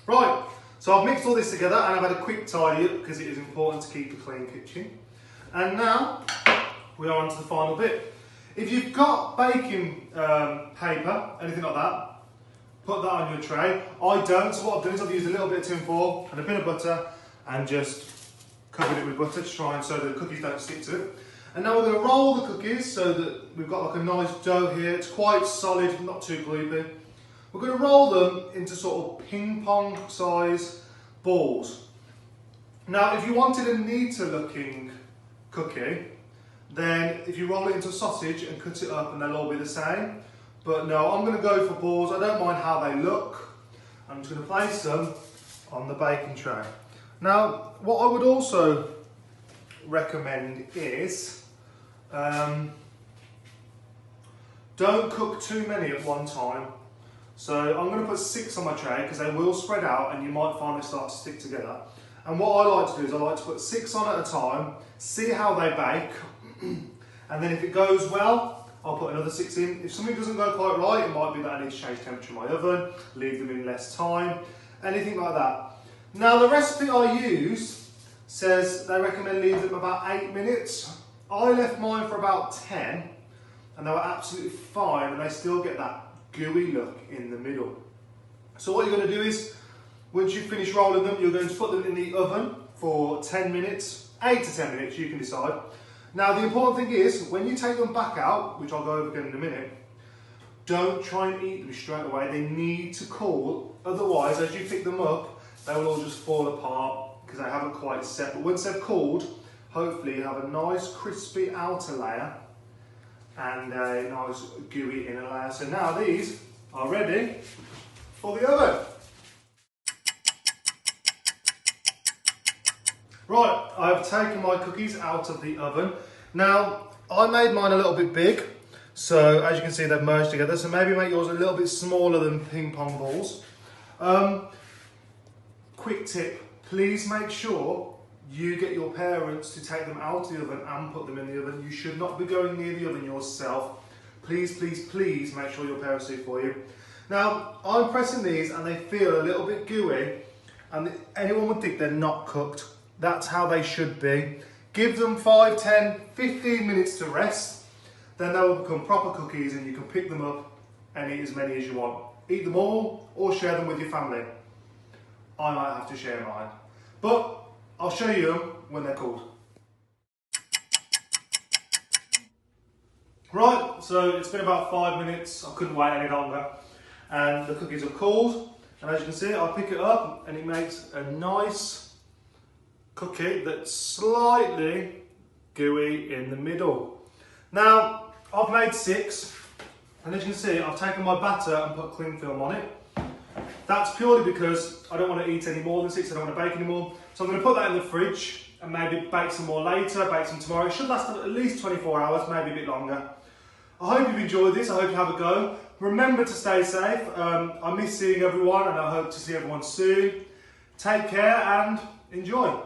Right, so I've mixed all this together and I've had a quick tidy up because it is important to keep a clean kitchen. And now we are on to the final bit. If you've got baking paper, anything like that, put that on your tray. I don't, so what I've done is I've used a little bit of tin foil and a bit of butter and just covered it with butter to try and so that the cookies don't stick to it. And now we're going to roll the cookies so that we've got like a nice dough here. It's quite solid, not too gloopy. We're going to roll them into sort of ping pong size balls. Now if you wanted a neater looking cookie, then if you roll it into a sausage and cut it up and they'll all be the same. But no, I'm going to go for balls. I don't mind how they look. I'm just going to place them on the baking tray. Now, what I would also recommend is don't cook too many at one time. So I'm going to put 6 on my tray because they will spread out and you might find they start to stick together. And what I like to do is I like to put 6 on at a time, see how they bake, and then if it goes well, I'll put another 6 in. If something doesn't go quite right, it might be that I need to change temperature in my oven, leave them in less time, anything like that. Now the recipe I use says they recommend leave them about 8 minutes. I left mine for about 10 and they were absolutely fine and they still get that gooey look in the middle. So what you're going to do is, once you finish rolling them, you're going to put them in the oven for 10 minutes, 8 to 10 minutes, you can decide. Now the important thing is, when you take them back out, which I'll go over again in a minute, don't try and eat them straight away. They need to cool, otherwise as you pick them up, they will all just fall apart because they haven't quite set. But once they've cooled, hopefully you have a nice crispy outer layer and a nice gooey inner layer. So now these are ready for the oven. Right, I've taken my cookies out of the oven. Now, I made mine a little bit big, so as you can see they've merged together, so maybe make yours a little bit smaller than ping pong balls. Quick tip, please make sure you get your parents to take them out of the oven and put them in the oven. You should not be going near the oven yourself. Please, please, please make sure your parents do it for you. Now, I'm pressing these and they feel a little bit gooey, and anyone would think they're not cooked. That's how they should be. Give them 5, 10, 15 minutes to rest. Then they will become proper cookies and you can pick them up and eat as many as you want. Eat them all or share them with your family. I might have to share mine. But I'll show you them when they're cooled. Right, so it's been about 5 minutes. I couldn't wait any longer. And the cookies are cooled. And as you can see, I pick it up and it makes a nice cookie that's slightly gooey in the middle. Now, I've made 6, and as you can see, I've taken my batter and put cling film on it. That's purely because I don't want to eat any more than 6, I don't want to bake any more. So I'm going to put that in the fridge and maybe bake some more later, bake some tomorrow. It should last at least 24 hours, maybe a bit longer. I hope you've enjoyed this, I hope you have a go. Remember to stay safe. I miss seeing everyone and I hope to see everyone soon. Take care and enjoy.